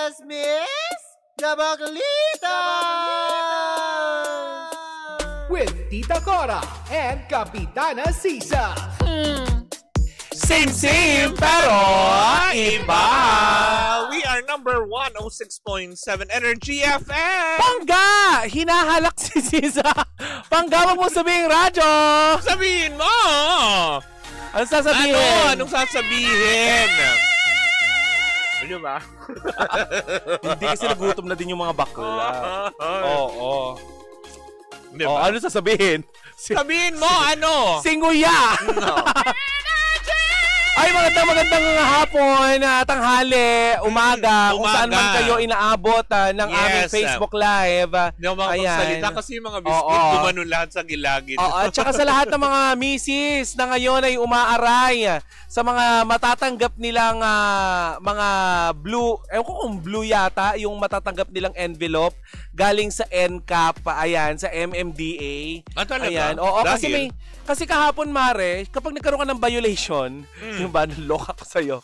Chismis Gabagalitas! With Tita Cora and Kapitana Sisa. Same, pero iba. We are number 106.7 Energy FM. Pangga! Hinahalak si Sisa. Pangga, wag mo sabihin radyo. Sabihin mo. Anong sasabihin? Anong sasabihin? Ano ba? Hindi kasi nagutom na din yung mga bakla. Oo. Diba? Oh, ano sasabihin? Sabihin mo, ano? Singuya! No. Ay, magandang hapon, tanghali, umaga, kung saan man kayo inaabot ng aming Facebook Live. Hindi ako makapagsalita kasi yung mga biscuit gumano lahat sa gilagid. At saka sa lahat ng mga misis na ngayon ay umaaray sa mga matatanggap nilang mga blue, ewan ko kung blue yata, yung matatanggap nilang envelope galing sa NCAP, ayan, sa MMDA. Talaga? Ayan, oo, kasi kahapon, Mare, kapag nagkaroon ka ng violation, yung ba, naloka ko sa'yo.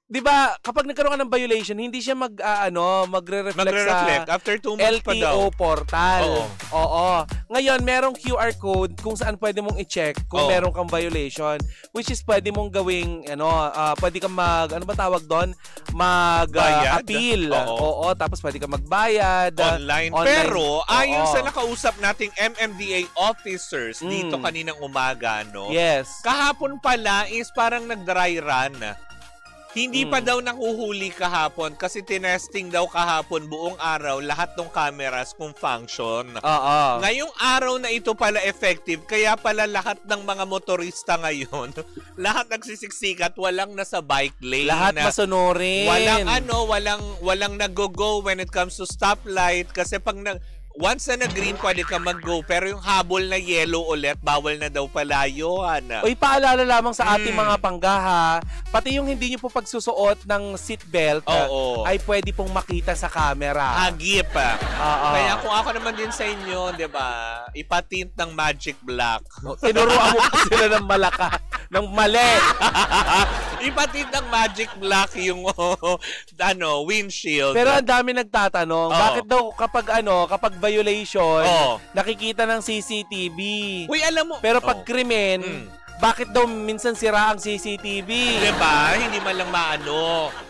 Di ba, kapag nagkaroon ka ng violation, hindi siya magre-reflect sa after 2 months pa daw. LTO portal. Oo. Ngayon, merong QR code kung saan pwede mong i-check kung meron kang violation, which is pwede mong gawing, pwede kang ano ba tawag doon? Appeal. Oo, tapos pwede kang magbayad. Online. Pero, ayon sa nakausap nating MMDA officers dito kaninang umaga, no? Yes. Kahapon pala is parang nag-dry run. Hindi pa daw nakuhuli kahapon kasi tinesting daw kahapon buong araw lahat ng cameras kung function. Ngayong araw na ito pala effective, kaya pala lahat ng mga motorista ngayon, lahat nagsisiksikat, walang nasa bike lane. Lahat masunurin. Walang nag-go when it comes to stoplight kasi pag once na green, pwede ka mag-go. Pero yung habol na yellow ulit, bawal na daw pala yun. Uy, paalala lamang sa ating mga panggaha, pati yung hindi nyo po pagsusuot ng seatbelt, ay pwede pong makita sa camera. Hagip. Kaya kung ako naman din sa inyo, di ba, ipatint ng magic black. Tinuruan mo pa sila ng ng mali. Ipatint ng magic black yung windshield. Pero ang dami nagtatanong, bakit daw kapag violation, nakikita ng CCTV. Uy, alam mo. Pero pag krimen, bakit daw minsan sira ang CCTV? Diba? Hindi man lang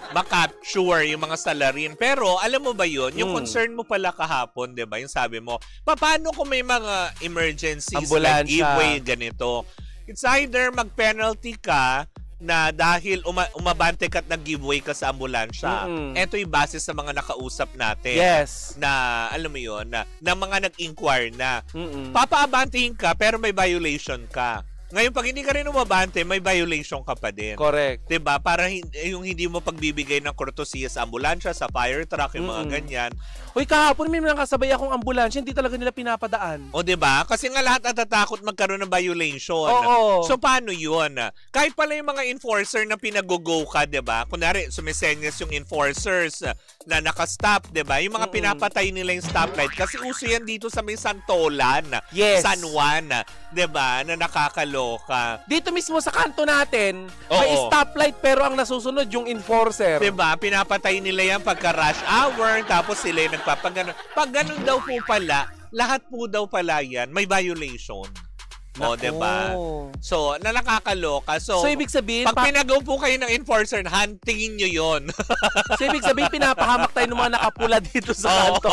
ma-capture yung mga salarin. Pero alam mo ba yun? Yung concern mo pala kahapon, diba? Yung sabi mo, paano kung may mga emergencies, ambulansya, like giveaway, ganito? It's either mag-penalty ka na dahil umabante ka at nag-giveaway ka sa ambulansya. Ito yung base sa mga nakausap natin. Yes. Na, alam mo yun, na mga nag-inquire na papaabantihin ka pero may violation ka. Ngayon, pag hindi ka rin umabante, may violation ka pa din. Correct. Diba? Para yung hindi mo pagbibigay ng kortesiya sa ambulansya, sa fire truck, yung mga ganyan. Uy, kahapon may mga kasabay akong ambulansya, hindi talaga nila pinapadaan. O, diba? Kasi nga lahat natatakot magkaroon ng violation. So, paano yun? Kahit pala yung mga enforcer na pinag-go ka, diba? Kunwari, sumisenyas yung enforcers na nakastop, diba? Yung mga pinapatay nila yung stoplight. Kasi uso yan dito sa may Santolan. Yes. San Juan. Diba? Na nakakaloka. Dito mismo sa kanto natin, may stoplight pero ang nasusunod yung enforcer. Diba? Pinapatay nila yan pagka rush hour, tapos sila yung nagpapaganon. Pag ganun daw po pala, lahat po daw pala yan, may violation. Diba? So, nakakaloka. So, ibig sabihin, pag pinagaw po kayo ng enforcer, huntingin nyo yun. So, ibig sabihin, pinapahamak tayo ng mga nakapula dito sa kanto.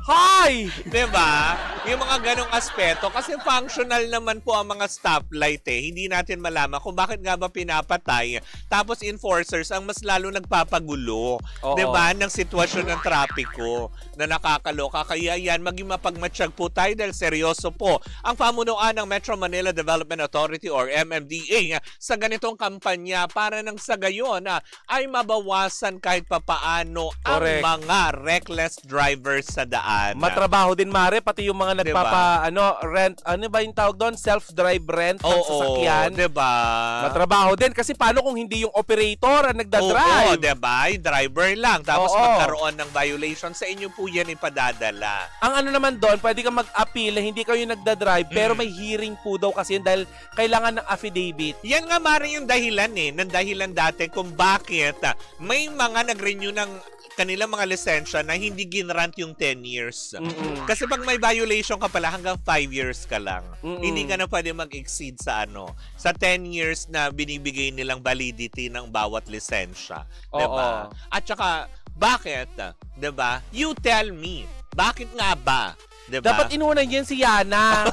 Hi! Diba? Yung mga ganong aspeto. Kasi functional naman po ang mga stoplight Hindi natin malaman kung bakit nga ba pinapatay. Tapos enforcers ang mas lalo nagpapagulo. Diba? Ng sitwasyon ng trapiko na nakakaloka. Kaya yan, maging mapagmatsyag po tayo dahil seryoso po ang pamunuan ng Metro Manila Development Authority or MMDA sa ganitong kampanya para nang sa gayon ay mabawasan kahit papaano ang mga reckless drivers sa daan. Matrabaho din, Mare, pati yung mga rent, ano ba yung tawag doon? Self-drive rent ng sasakyan. Diba? Matrabaho din kasi paano kung hindi yung operator ang nagdadrive? Diba? Yung driver lang. Tapos magkaroon ng violation sa inyo po yan ipadadala. Ang naman doon, pwede ka mag-appeal na hindi kayo nagdadrive pero may hearing po daw kasi dahil kailangan ng affidavit. Yan nga Mari yung dahilan ng dahilan dati kung bakit may mga nag-renew ng kanilang mga lisensya na hindi ginrant yung 10 years. Mm-mm. Kasi pag may violation ka pala, hanggang 5 years ka lang. Mm-mm. Hindi ka na pwede mag-exceed sa sa 10 years na binibigay nilang validity ng bawat lisensya. Diba? At saka, bakit? Diba? You tell me. Bakit nga ba? Diba? Dapat inunan yan si Yana.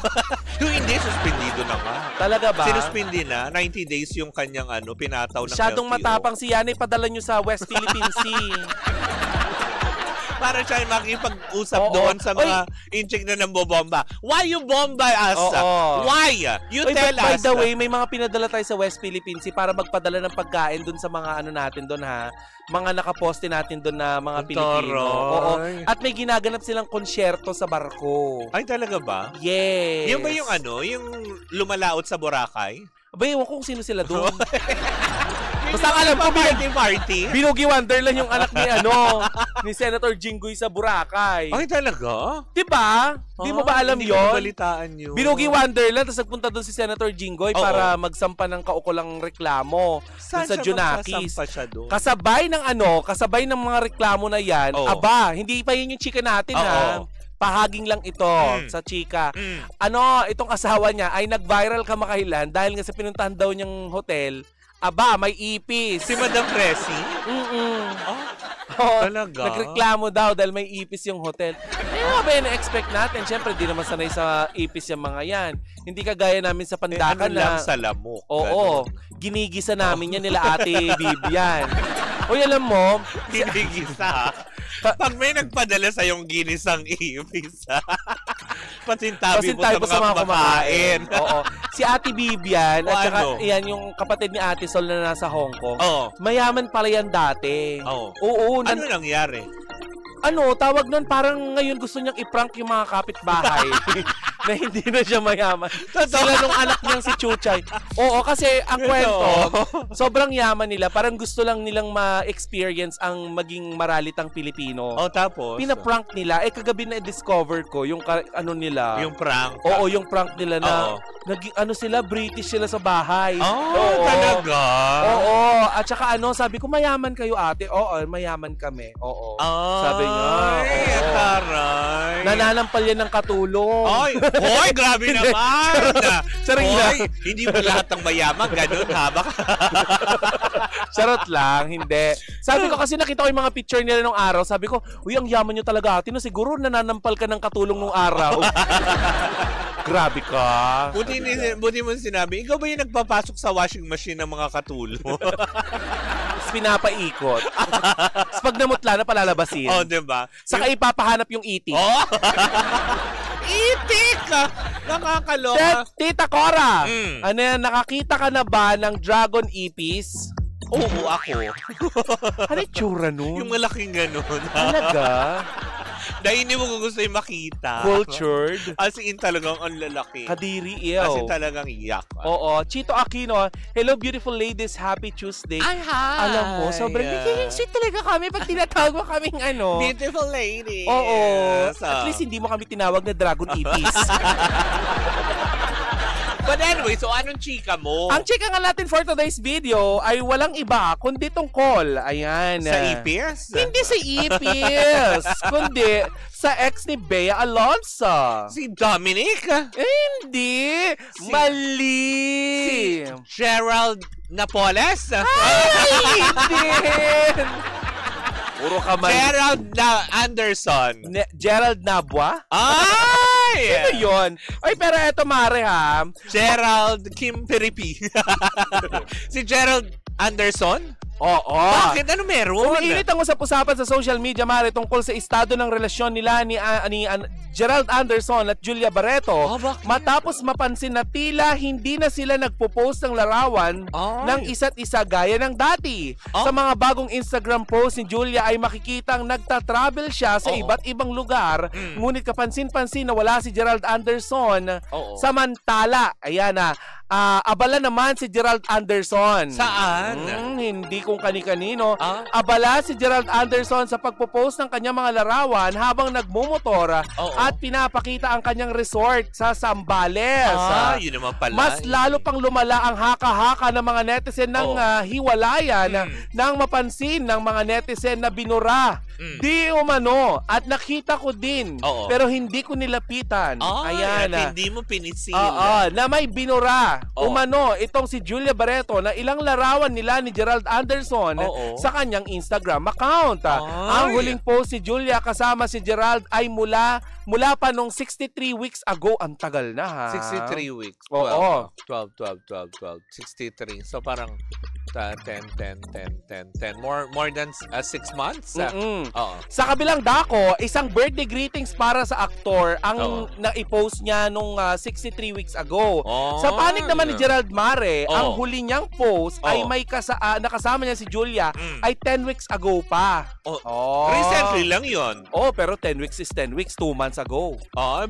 Yung hindi, suspendido na nga. Talaga ba? Sinuspindi na, 90 days yung kanyang pinataw ng Masyadong LTO. matapang si Yana, ipadala nyo sa West Philippine Sea. Para siya makipag-usap Oo. doon sa mga inchik na nambobomba. Why you bomba us? Oo. Why? You Oy, tell by us. the way, may mga pinadala tayo sa West Philippine Sea para magpadala ng pagkain doon sa mga natin doon ha. Mga nakaposte natin doon na mga Ang Pilipino. taray. Oo. At may ginaganap silang konsyerto sa barko. Ay, talaga ba? Yes. Yung ba yung yung lumalaot sa Boracay? Aba, ewan ko kung sino sila doon. Basta alam ko, party. Binugi Wonderland yung anak ni ni Senator Jinggoy sa Boracay. Ay, talaga? Diba? Di mo ba alam Hindi ko yon? nabalitaan yun. Binugi Wonderland, tapos nagpunta doon si Senator Jinggoy Oo. para magsampa ng kaukulang reklamo Saan sa siya Junakis. magsasampa siya doon? Kasabay ng mga reklamo na yan, Oo. aba, hindi pa yun yung chika natin ha. Oo. Pahaging lang ito sa chika. Mm. Itong asawa niya ay nag-viral kamakailan dahil nga sa pinuntahan daw niyang hotel, aba, may ipis. Si Madam Presi? Oh, Talaga? nagreklamo daw dahil may ipis yung hotel. Ano ba yung na-expect natin? Siyempre, di naman sanay sa ipis yung mga yan. Hindi kagaya namin sa Pandakan lang na... sa lamok. Oo, ginigisa namin yan nila Ate Vivian. Uy, alam mo, Ginigisa. Pag may nagpadala sa yung ginisang ipis, pasintabi mo sa mga kumakain. Oo. Si Ate Vivian, O, at saka ano? yan yung kapatid ni Ate Sol na nasa Hong Kong. Oo. Mayaman pala yan dati. Oo. Oo. Ano nangyari? Tawag nun, parang ngayon gusto niyang i-prank yung mga kapitbahay na hindi na siya mayaman. Sila nung anak niyang si Chuchay. Oo, kasi ang kwento, sobrang yaman nila. Parang gusto lang nilang ma-experience ang maging maralitang Pilipino. Tapos? Pina-prank nila. Kagabi na-discover ko yung nila. Yung prank? Oo, yung prank nila na Oo. sila, British sila sa bahay. Oo, talaga? Oo. At saka sabi ko, mayaman kayo ate. Oo, mayaman kami. Oo. Sabi niya. Ay, Oo. taray. Nananampal yan ng katulong. Ay, hoy, grabe naman. Saring Hoy, lang. hindi ba lahat ng mayaman ganun ha? Baka... Charot lang, hindi. Sabi ko kasi nakita ko yung mga picture nila nung araw. Sabi ko, uy, ang yaman nyo talaga ate. Siguro nananampal ka ng katulong nung araw. Grabe ka. Buti mo sinabi, ikaw ba yung nagpapasok sa washing machine ng mga katulong? Tapos pinapaikot. Tapos pag namutla na palalabasin. Diba? Saka ipapahanap yung itik. Itik! Nakakaloka. Tita Cora, Mm. nakakita ka na ba ng dragon ipis? Oo, ako. Ano yung tsura nun? Yung malaking ganun. Talaga? Dahil hindi mo gusto yung makita. Cultured? As in talagang ang lalaki. Kadiri, As in ew. talagang iyak. Oo. Chito Aquino, hello beautiful ladies, happy Tuesday. Ay, hi! Alam mo, sobrang nagiging sweet talaga kami pag tinatawag mo kaming Beautiful lady. Oo. So, At least hindi mo kami tinawag na dragon ipis. but anyway, so anong chika mo? Ang chika nga natin for today's video ay walang iba kundi tungkol. Ayan. Sa ipis? Hindi sa ipis, kundi sa ex ni Bea Alonso. Si Dominic? Hindi. Mali. Gerald Napoles? Ay, hindi. Puro ka mali. Gerald Anderson? Gerald Nabwa? Ay! Sino yun? Ay, pero eto mare ha. Gerald Kim Peripi. Si Gerald Anderson? Oo. Bakit? Ano meron? Umiinit ang usap-usapan sa social media, Mare, tungkol sa estado ng relasyon nila ni Gerald Anderson at Julia Barreto. Bakit? Matapos mapansin na tila hindi na sila nagpo-post ng larawan ng isa't isa gaya ng dati. Sa mga bagong Instagram post ni Julia ay makikitang nagta-travel siya sa iba't ibang lugar, ngunit kapansin-pansin na wala si Gerald Anderson. Samantala, ayan na, abala naman si Gerald Anderson. Saan? Hindi kung kani-kanino. Ah? Abala si Gerald Anderson sa pagpo-post ng kanyang mga larawan habang nagmumotor Oo. at pinapakita ang kanyang resort sa Zambales. Yun naman pala. Mas lalo pang lumala ang haka-haka ng mga netizen ng hiwalayan nang mapansin ng mga netizen na binura. Di umano at nakita ko din Oo. pero hindi ko nilapitan. Ayan. At hindi mo pinisil. Na may binura. Oo. Umano itong si Julia Barreto na ilang larawan nila ni Gerald Anderson Oo. sa kanyang Instagram account. Ay. Ang huling post si Julia kasama si Gerald ay mula pa nung 63 weeks ago. Ang tagal na ha. 63 weeks. Oo. 12. 63. So parang 10. More than 6 months. Oo. Sa kabilang dako, isang birthday greetings para sa aktor ang na-post niya nung 63 weeks ago. Sa panig naman ni Gerald Mare, ang huli niyang post ay may nakasama niya si Julia ay 10 weeks ago pa. Recently lang yun. Pero 10 weeks is 10 weeks, 2 months ago.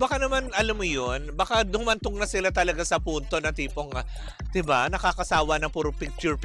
Baka naman, alam mo yun, baka dumantong na sila talaga sa punto na tipong, diba, nakakasawa ng puro picture.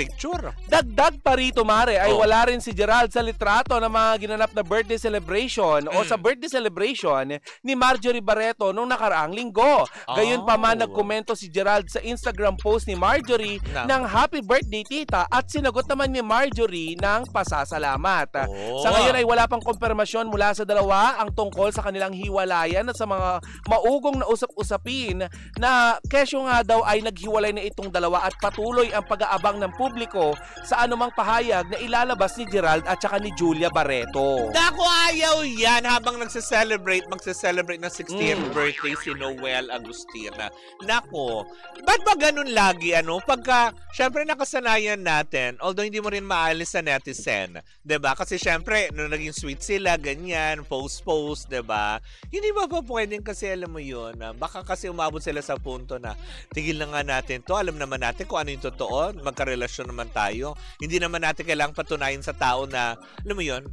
Dagdag pa rito, Mare, ay wala rin si Gerald sa litrato ng mga ginanap na birthday celebration o sa birthday celebration ni Marjorie Barreto nung nakaraang linggo. Gayon pa man, nagkomento si Gerald sa Instagram post ni Marjorie ng happy birthday tita at sinagot naman ni Marjorie ng pasasalamat. Sa ngayon ay wala pang konfirmasyon mula sa dalawa ang tungkol sa kanilang hiwalayan at sa mga maugong na usap-usapin na kesyo nga daw ay naghiwalay na itong dalawa at patuloy ang pag-aabang ng publiko sa anumang pahayag na ilalabas ni Gerald at saka ni Julia Barreto. Naku, ayaw yan habang magse-celebrate ng 60th birthday si Noel Agustina. Naku, ba't ba ganun lagi, Pagka, syempre nakasanayan natin, although hindi mo rin maalis sa netizen, 'di ba? Kasi syempre, nung naging sweet sila, ganyan, post, 'di ba? Hindi ba pwedeng kasi, alam mo yun, baka kasi umabot sila sa punto na, tigil na nga natin to, alam naman natin kung ano yung totoo, magkarelasyon naman tayo. Hindi naman natin kailangang patunayan sa tao na, alam mo yun,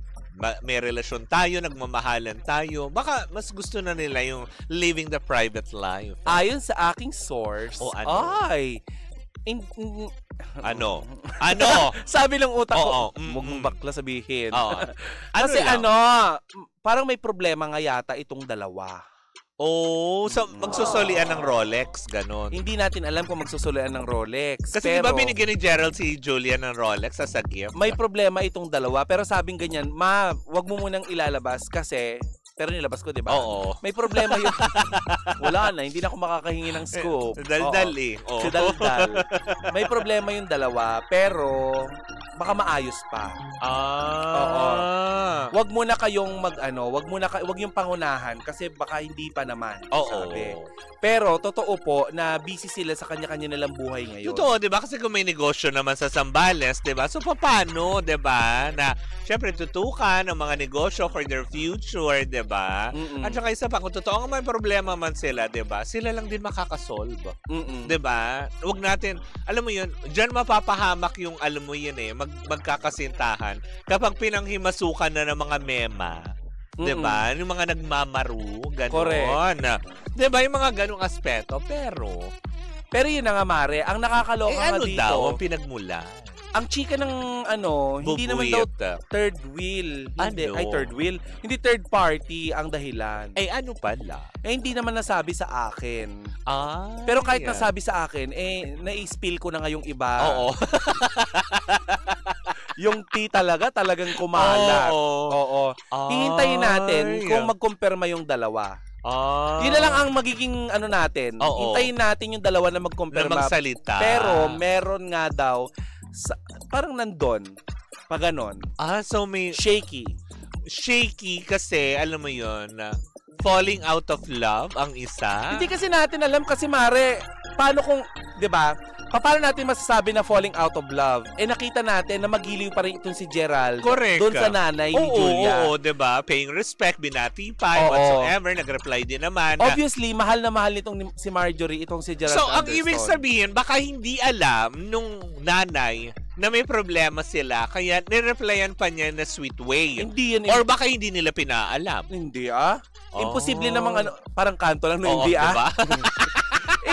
may relasyon tayo, nagmamahalan tayo. Baka mas gusto na nila yung living the private life. Ayon sa aking source, Ano? Sabi ng utak ko, Oo. huwag mong bakla sabihin. Kasi parang may problema nga yata itong dalawa. So magsusolian ng Rolex, ganon. Hindi natin alam kung magsusulian ng Rolex. Kasi pero, di ba binigyan ni Gerald si Julia ng Rolex as a gift? May problema itong dalawa, pero sabing ganyan, wag mo munang ilalabas kasi, pero nilabas ko, di ba? Oo. May problema yung, wala na, hindi na ako makakahingi ng scoop. Daldal Si Daldal. May problema yung dalawa, pero baka maayos pa. Wag muna kayong wag yung pangunahan kasi baka hindi pa naman, sabi. Pero totoo po na busy sila sa kanya-kanya nilang buhay ngayon. Totoo, 'di ba? Kasi kung may negosyo naman sa Zambales, 'di ba? So paano, 'di ba? Na syempre tutukan ang mga negosyo for their future, 'di ba? At saka isa pa, kung totoo may problema man sila, 'di ba? Sila lang din makakasolve. 'Di ba? Huwag natin, alam mo 'yun, diyan mapapahamak yung alam mo 'yun magkakasintahan kapag pinanghimasukan na ng mga mema. 'Di ba? Yung mga nagmamaru, gano'n. Correct. 'Di ba? Yung mga ganung aspeto, pero yun na nga, Mare, ang nakakaloka nga dito. Daw ang pinagmulan? Ang chika ng hindi naman daw third wheel. Hindi, third wheel. Hindi third party ang dahilan. Ano pala? Hindi naman nasabi sa akin. Pero kahit nasabi sa akin, na-spill ko na ngayong iba. Oo. Yung tea talagang kumalat. Oo. Hihintayin natin kung magkumpirma yung dalawa. Yun na lang ang magiging natin. Hintayin natin yung dalawa na magkumpirma. Na magsalita. Pero meron nga daw, parang nandun. Pag ganon. So may shaky kasi, alam mo yun, falling out of love ang isa. Hindi kasi natin alam kasi, Mare, paano kung, 'di ba? Paano natin masasabi na falling out of love? Nakita natin na magiliw pa rin itong si Gerald. Correct. Doon sa nanay ni Julia. Oo, 'di ba? Paying respect, binati pa, whatsoever, nag-reply din naman. Obviously, mahal na mahal nitong si Marjorie itong si Gerald So, ang Anderson. ibig sabihin, baka hindi alam nung nanay na may problema sila, kaya nireplyan pa niya na sweet way. Hindi yan. Or baka hindi nila pinaalam. Hindi Imposible namang parang kanto lang no, hindi diba?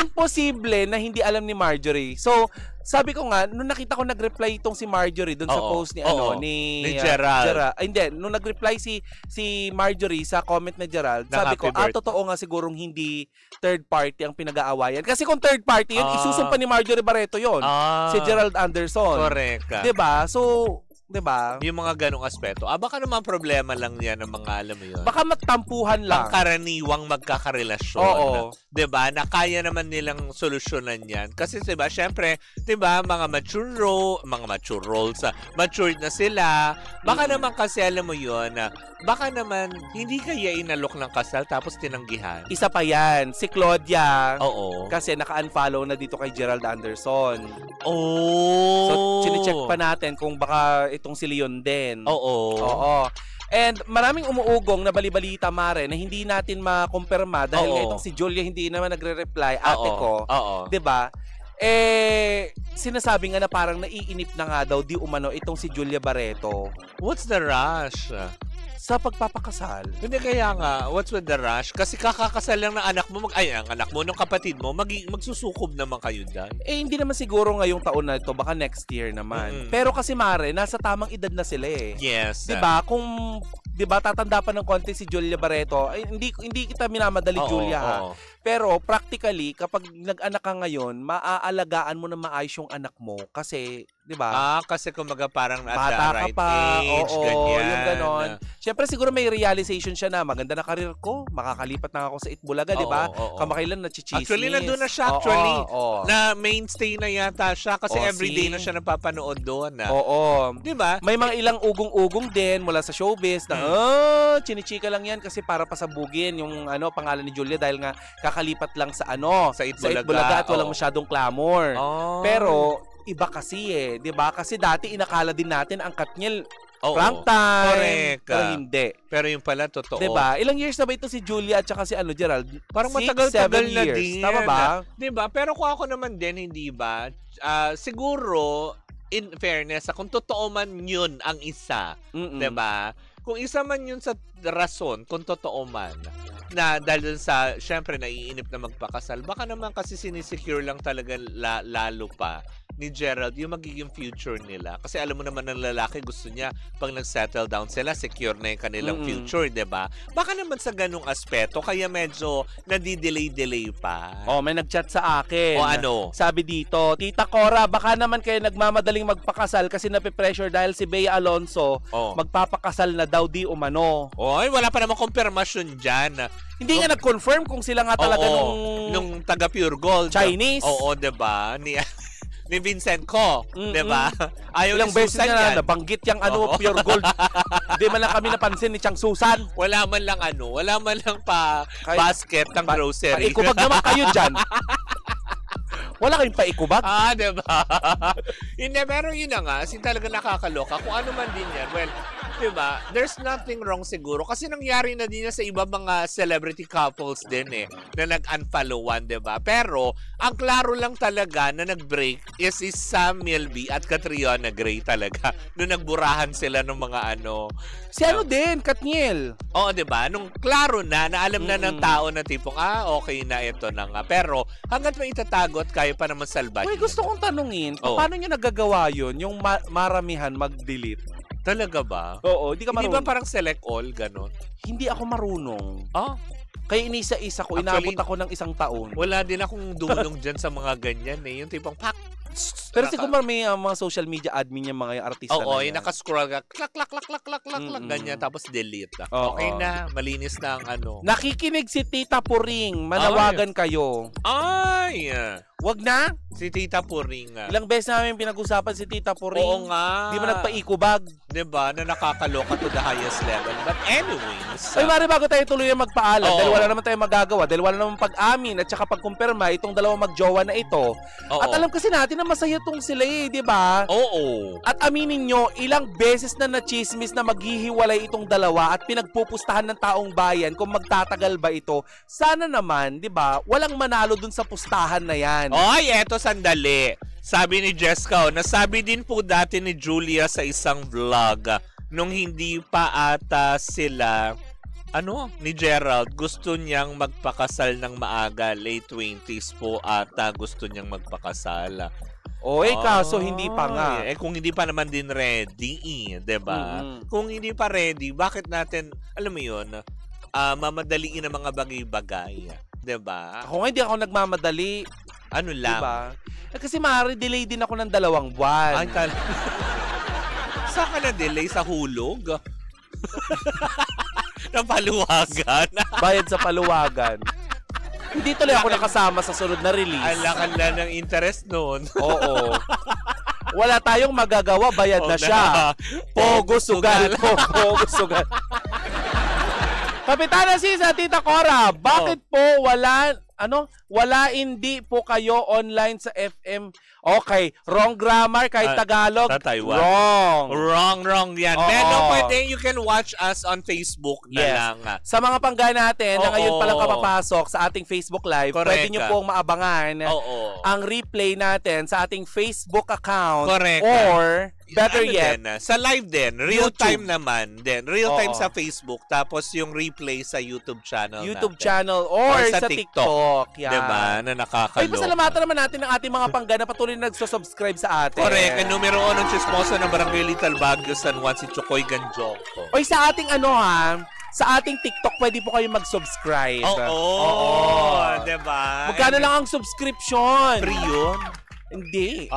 imposible na hindi alam ni Marjorie. So, sabi ko nga, nung nakita ko nag-reply itong si Marjorie doon sa post ni ni Gerald. Hindi, nung nag-reply si Marjorie sa comment ni Gerald, Na sabi ko, happy birthday. totoo nga sigurong hindi third party ang pinag-aawayan. Kasi kung third party yun, isusumpa ni Marjorie Barreto yun. Si Gerald Anderson. Correct. 'Di ba? So, 'di ba? Yung mga ganong aspeto. Baka naman problema lang yan ng mga alam mo yun. Baka magtampuhan lang. Pangkaraniwang magkakarelasyon. Oo. 'Di ba? Na kaya naman nilang solusyonan 'yan. Kasi 'di ba, syempre, 'di ba, mga mature roles, matured na sila. Baka naman kasi alam mo 'yon, baka naman hindi kaya inalok ng kasal tapos tinanggihan. Isa pa yan, si Claudia. Oo. Kasi naka-unfollow na dito kay Gerald Anderson. Oh. So, chine-check pa natin kung baka itong si Leon din. Oo. Oo. And maraming umuugong na bali-balita, Mare, na hindi natin makumpirma dahil nga itong si Julia hindi naman nagre-reply, ate ko. Oo. 'Di ba? Sinasabi nga na parang naiinip na nga daw di umano itong si Julia Barreto What's the rush? sa pagpapakasal. Hindi, kaya nga, what's with the rush? Kasi kakakasal lang ng anak mo, ang anak mo, ng kapatid mo, magsusukob naman kayo dyan. Hindi naman siguro ngayong taon na ito, baka next year naman. Pero kasi Mare, nasa tamang edad na sila eh. Yes. 'Di ba? Kung 'di ba tatanda pa ng konti si Julia Barreto, ay, hindi kita minamadali Julia ha. Pero practically kapag nag-anak ka ngayon, maaalagaan mo na maayos yung anak mo kasi 'di ba? Kasi kumaga parang at Bata the ka right pa, age, oo, ganyan. yung ganon. Siyempre siguro may realization siya na maganda na karir ko, makakalipat na ako sa Itbulaga, 'di ba? Kamakailan na chichismis. Actually, nandun na siya actually. Oo. Na mainstay na yata siya kasi everyday see? na siya napapanood doon. Oo. 'Di ba? May mga ilang ugong-ugong din mula sa showbiz na chinichika lang yan kasi para pasabugin yung pangalan ni Julia dahil nga kakalipat lang sa Sa Itbulaga, at walang masyadong clamor. Pero iba kasi 'di ba? Kasi dati inakala din natin ang Katniel prank time. Correct. Pero hindi. Pero yung pala totoo. 'Di ba? Ilang years na ba ito si Julia at saka si Gerald? Parang 6, matagal-tagal 7 na years. din. Tama ba? 'Di ba? Pero kung ako naman din, hindi ba? Siguro, in fairness, kung totoo man yun ang isa, 'di ba? Kung isa man yun sa rason, kung totoo man, na dahil sa, syempre, naiinip na magpakasal, baka naman kasi sinisecure lang talaga lalo pa ni Gerald yung magiging future nila. Kasi alam mo naman ng lalaki, gusto niya, pag nag-settle down sila, secure na yung kanilang future, 'di ba? Baka naman sa ganung aspeto, kaya medyo nadi-delay pa. May nag-chat sa akin. O ano? Sabi dito, Tita Cora, baka naman kayo nagmamadaling magpakasal kasi nape-pressure dahil si Bea Alonso magpapakasal na daw di umano. Oy, wala pa namang konfirmasyon dyan. Hindi nga nag-confirm kung sila nga talaga nung taga Pure Gold. Chinese. Oo, 'di ba? Ni Vincent Ko, 'di ba? Ayaw ilang ni beses Susan na yan. nabanggit yung Pure Gold. Hindi man lang kami napansin ni Chang Susan. Wala man lang basket ng grocery. Paikubag naman kayo dyan. Wala kayong paikubag? Diba? Hindi, pero yun na nga, talaga nakakaloka. Kung ano man din yan, well, diba, there's nothing wrong siguro. Kasi nangyari na din yan sa iba mga celebrity couples din na nag-unfollowan, diba? Pero, ang klaro lang talaga na nag-break is si Sam Milby at Catriona Gray talaga. Nung nagburahan sila ng mga Si din, Katniel. Oo, diba? Nung klaro na alam na ng tao na tipong, okay na ito na nga. Pero, hanggat may itatago at kaya pa naman salbahin. Uy, gusto kong tanungin, paano nyo nagagawa yun, yung maramihan mag-delete? Talaga ba? Oo, hindi ka marunong. Hindi ba parang select all, ganon? Hindi ako marunong. Ah? Kaya inisa-isa ko, inabot ako ng isang taon. Wala din akong dunong dyan sa mga ganyan Yung tipong pak. Pero siguro may mga social media admin yung mga artista na yan. Yung nakascroll ka, klak, ganyan, tapos delete. Okay na, malinis na ang Nakikinig si Tita Puring, manawagan kayo. Ay! Wag na? Si Tita Puring. Ilang beses namin pinag-usapan si Tita Puring. Oo nga. Di ba nagpa-ikubag? Diba? Na nakakaloka to the highest level. But anyways. Ay, Mari, bago tayo tuloy magpaalam, dahil wala naman tayong magagawa, dahil wala naman pag-amin at saka pag-kumpirma itong dalawang magjowa na ito. At alam kasi natin na masaya tong sila di ba? Oo. At aminin nyo, ilang beses na nachismis na maghihiwalay itong dalawa at pinagpupustahan ng taong bayan kung magtatagal ba ito. Sana naman, di ba, walang manalo dun sa pustahan na yan. Oy, eto sandali. Sabi ni Jessica, nasabi din po dati ni Julia sa isang vlog nung hindi pa ata sila ni Gerald, gusto niyang magpakasal ng maaga, late 20s po ata gusto niyang magpakasal. Kaso hindi pa nga. Kung hindi pa naman din ready, 'di ba? Kung hindi pa ready, bakit natin, alam mo 'yun, mamadaliin ang mga bagay-bagay, 'di ba? Ako nga hindi ako nagmamadali. Ano lang? Diba? Kasi delay din ako ng 2 buwan. Ay, saan ka na-delay? Sa hulog? Ng paluwagan? Bayad sa paluwagan. Hindi tuloy ako nakasama sa sunod na release. Ala ng interest noon. Oo. Wala tayong magagawa, bayad na siya. Pogo sugal. Pogo sugal. Kapitana Sisa, Tita Cora, bakit po wala hindi po kayo online sa FM? Okay, wrong grammar kahit Tagalog. Sa Taiwan. Wrong yan. Pero pwede, you can watch us on Facebook na lang. Sa mga pangga natin na ngayon palang kapapasok sa ating Facebook Live, pwede nyo pong maabangan ang replay natin sa ating Facebook account. Or, better yet, sa live din. Real time naman din. Real time sa Facebook. Tapos yung replay sa YouTube channel channel or sa TikTok. Yan. Diba? Na nakakaloka. Ay, pasalamatan naman natin ang ating mga pangga na patuloy na nagsusubscribe sa atin. Correct. Ang numero 1 ng chismosa ng Barangay Little Baguio, San Juan, si Chokoy Ganjoko. Oy, sa ating sa ating TikTok, pwede po kayo mag-subscribe. Diba? Magkano lang ang subscription? Free yun? Hindi.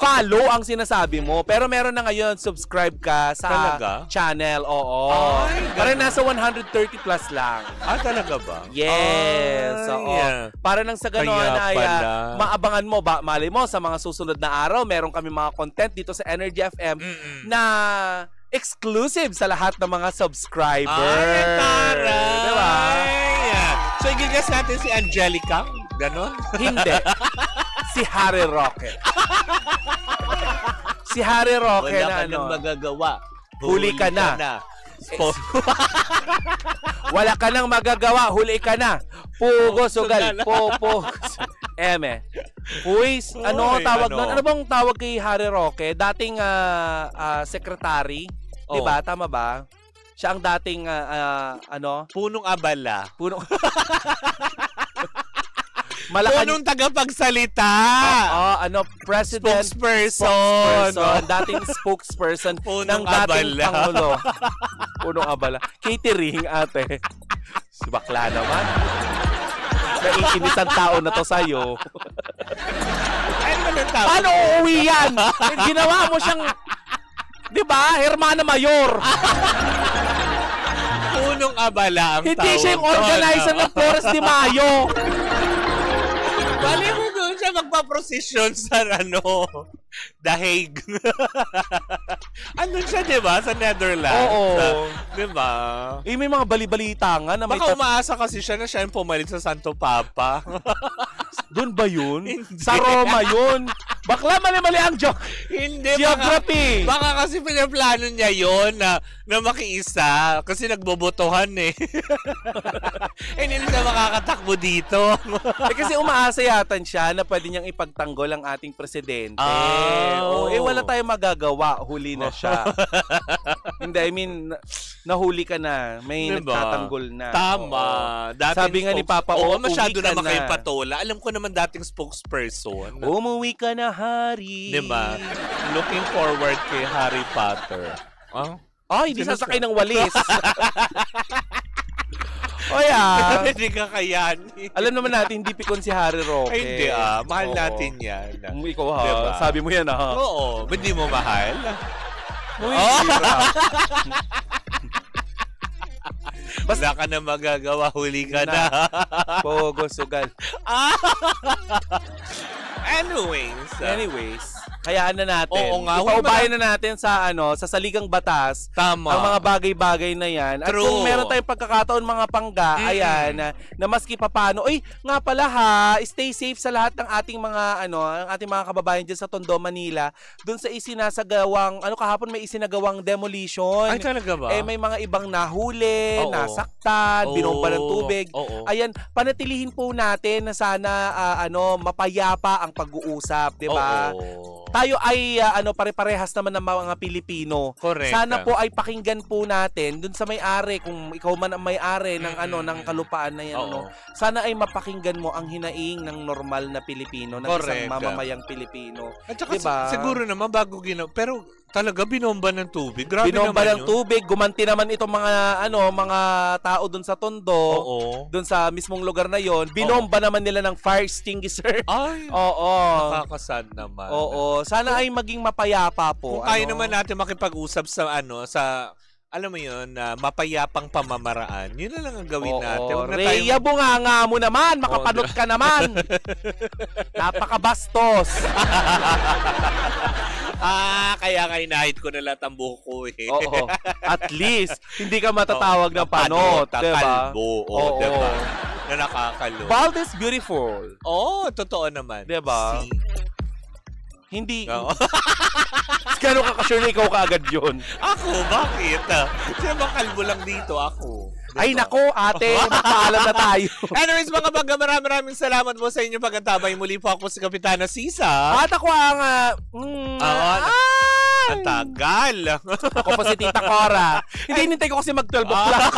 Follow ang sinasabi mo. Pero meron na ngayon, subscribe ka sa channel. Parang nasa 130 plus lang. Talaga ba? Yes. Para nang sa gano'n ay maabangan mo. Malay mo, sa mga susunod na araw, meron kami mga content dito sa Energy FM na exclusive sa lahat ng mga subscribers. Diba? So, i-guess natin si Angelica? Ganon? Hindi. Si Harry Roque. Si Harry Roque wala ka nang magagawa. Huli ka na. Wala ka nang magagawa. Huli ka na. Pugo sugal. Popo. Eme. Puis, tawag nun? Ano bang tawag kay Harry Roque? Dating secretary. Diba? Tama ba? Siya ang dating Punong abala. Punong tagapagsalita. President. Spokesperson. Dating spokesperson ng dating abala. Pangulo. Punong abala. Catering, ate. Si bakla naman. Naiinis ang tao na to sa'yo. Paano uuwi yan? Ginawa mo siyang, di ba, Hermana Mayor. Punong abala ang tawag. Hindi siya yung organizer ng Flores de Mayo. Bali mo doon siya magpa-procession sa The Hague. Andun siya, di ba? Sa Netherlands. Oo. Di ba? May mga bali-balita nga na may... Baka umaasa kasi siya na siya yung pumalit sa Santo Papa. Doon ba yun? Hindi. Sa Roma yun? Bakla, mali-mali ang joke. Hindi. Geography. Baka kasi pinaplano niya yun na makiisa. Kasi nagbobotohan eh. Hindi siya makakatakbo dito. Kasi umaasa yatan siya na pwede niyang ipagtanggol ang ating presidente. Wala tayong magagawa. Huli na siya. Hindi, I mean, nahuli ka na. May nagtatanggol na. Tama. Sabi nga ni Papa, masyado naman kayo patola. Alam ko naman dating spokesperson. Umuwi ka na, Harry. Diba? Looking forward kay Harry Potter. Hindi sasakay ng walis. Hindi ka kayanin. Alam naman natin, hindi pikon si Harry Roque. Ay, hindi mahal natin yan. Ikaw diba? Sabi mo yan Oo, hindi mo mahal. Wala ka na magagawa, huli ka na. Pogo sugal. Anyways, hayaan na natin. Oo nga. Ipaubayan na natin sa saligang batas. Tama. Ang mga bagay-bagay na yan. At kung meron tayong pagkakataon mga pangga, ayan, na maski papano, nga pala stay safe sa lahat ng ating mga, ang ating mga kababayan dyan sa Tondo, Manila. Doon sa isinasagawang, kahapon may isinagawang demolition. Ay, talaga ba? May mga ibang nahuli, nasaktan, binomba ng tubig. Ayan, panatilihin po natin na sana, mapayapa ang pag-uusap, di ba? tayo ay pare-parehas naman ng mga Pilipino. Correct. Sana po ay pakinggan po natin dun sa may-ari, kung ikaw man ang may-ari ng ng kalupaan na yan, sana ay mapakinggan mo ang hinaing ng normal na Pilipino, ng isang mamamayang Pilipino. At saka diba? siguro naman bago pero talaga binomba ng tubig. Grabe binomba naman ng tubig, gumanti naman itong mga tao dun sa Tondo, dun sa mismong lugar na yon. Binomba naman nila ng fire extinguisher. Ay, oo. nakakasad naman. Oo, sana ay maging mapayapa po. Kung kaya naman natin makipag-usap sa alam mo yun, mapayapang pamamaraan. Yun na lang ang gawin natin. Rhea, bunganga mo naman. Makapanot ka naman. Napakabastos. Kaya inahit ko na lahat ang buhok ko eh. Oo. At least, hindi ka matatawag na panot. Diba? Kalbo. Diba? Na nakakalo. Bald is beautiful. Totoo naman. Diba? Hindi. Gano'n ka ka-sure na ikaw kaagad yun? Ako? Bakit? Kasi kalbo lang dito ako. Diba? Ay nako, ate, magpaalam na tayo. Anyways, mga baga, maraming salamat po sa inyong pagkatabay. Muli po ako si Kapitana Sisa. At ako ang... ang tagal. Ako po si Tita Cora. Hindi, hinintay ko kasi mag-12 o'clock.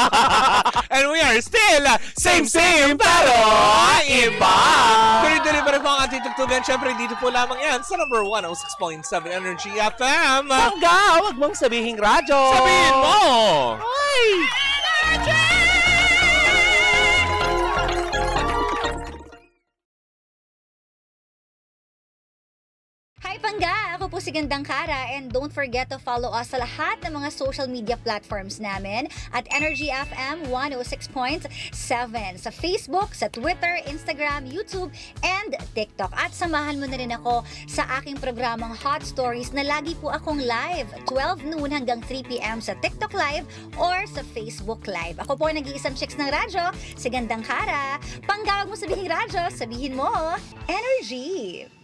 And we are still same pero iba. Tuloy-tuloy pa rin po ang ating tugtugan. Siyempre, dito po lamang yan sa number 106.7 Energy FM. Sangga, huwag mong sabihing radyo. Sabihin mo! Ay! Hi Pangga! Ako po si Gandang Kara and don't forget to follow us sa lahat ng mga social media platforms namin at Energy FM 106.7 sa Facebook, sa Twitter, Instagram, YouTube, and TikTok. At samahan mo na rin ako sa aking programang Hot Stories na lagi po akong live 12 noon hanggang 3 p.m. sa TikTok Live or sa Facebook Live. Ako po ang nag-iisang chicks ng radyo, si Gandang Kara. Pangga, wag mo sabihin radyo, sabihin mo Energy!